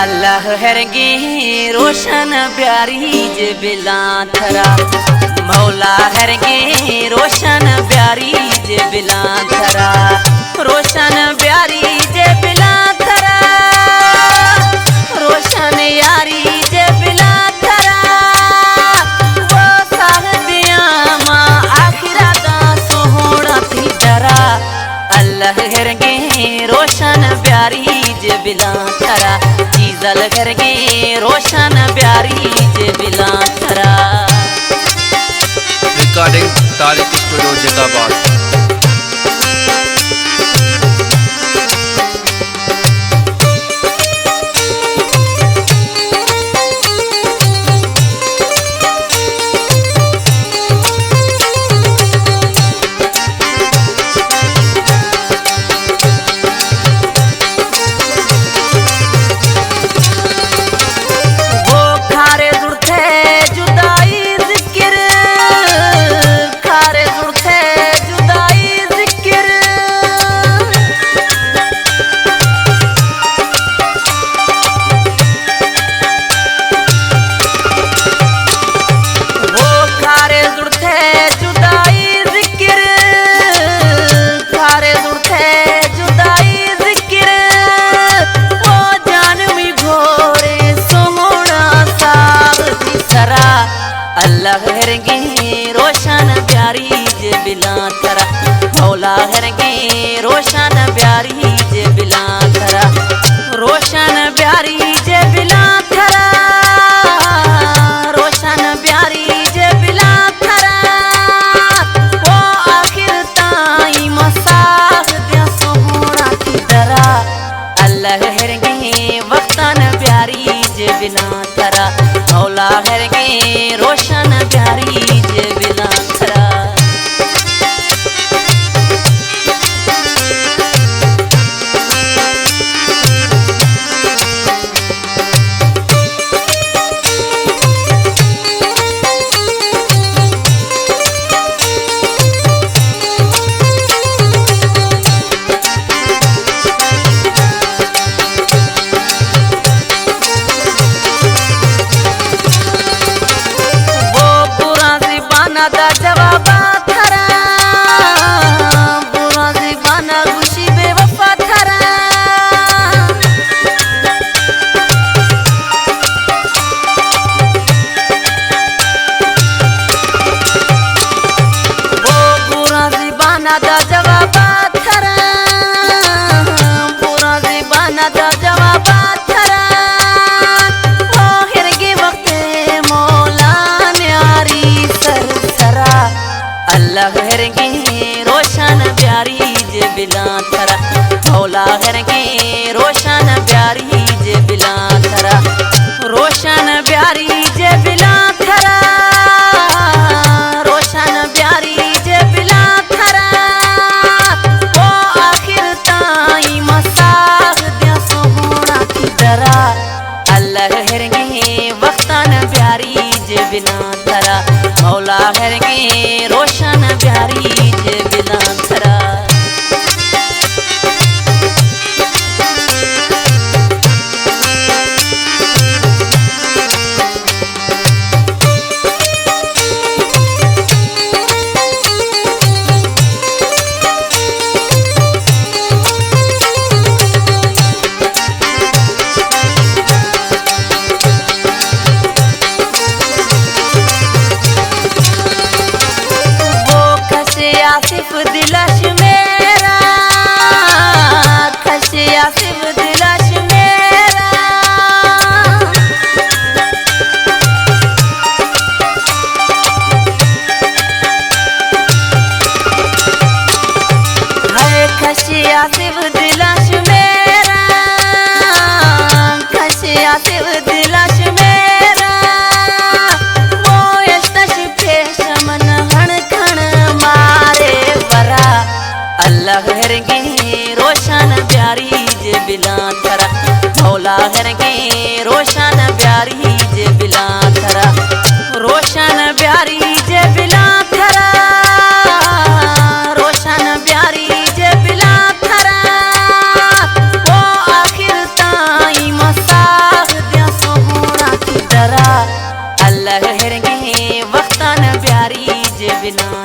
अल्लाह हरगे रोशन प्यारी जे बिला थरा मौला हरगे रोशन प्यारी जे बिला थरा रोशन प्यारी जे बिला थरा रोशन यारी जे बिला थरा वो साहदिया मां आखिरा दा सोहना थी डरा अल्लाह हरगे रोशन प्यारी जे बिला थरा चीजल करगे रोशन प्यारी जे बिला थरा। रिकॉर्डिंग तारिक स्टूडियो जिंदाबाद। अल्लाह हरगे रोशन प्यारी जे बिला थरा मौला हरगे रोशन प्यारी जे बिला थरा रोशन प्यारी जे बिला थरा रोशन प्यारी जे बिला थरा वो आखिर ताई मसाह दे सोहना की दरा अल्लाह हरगे वक्तन प्यारी जे बिला थरा मौला हरगे रोशन प्यारी जे बिला थरा। दा जवाब थरा बुरा ज़बाना खुशी बेवफा थरा वो बुरा ज़बाना दा जवाब थरा बुरा ज़बाना दा जवाब थरा वो हिरगे वक्त मौला न्यारी अल्लाह हरगे रोशन प्यारी जे बिला थरा मौला हरगे रोशन प्यारी जे बिला थरा रोशन प्यारी जे बिला थरा रोशन प्यारी जे बिला थरा वो आखिर ताई मसाह दे सोहना की दरा अल्लाह हरगे वक्तन प्यारी जे बिला थरा मौला हरगे रोशन प्यारी जे बिला थरा। आसिफ दिलश मेरा खश आसिफ दिलश मेरा है खश आसिफ दिलश मेरा खश आसिफ दिलश मेरा वो यस्तश पेश मन हण खण मारे वरा अल्लाह हरगे रोशन प्यारी जे बिला थरा मौला हरगे रोशन प्यारी जे बिला थरा रोशन प्यारी जे बिला थरा रोशन प्यारी जे बिला थरा वो आखिर ताई मसा बिना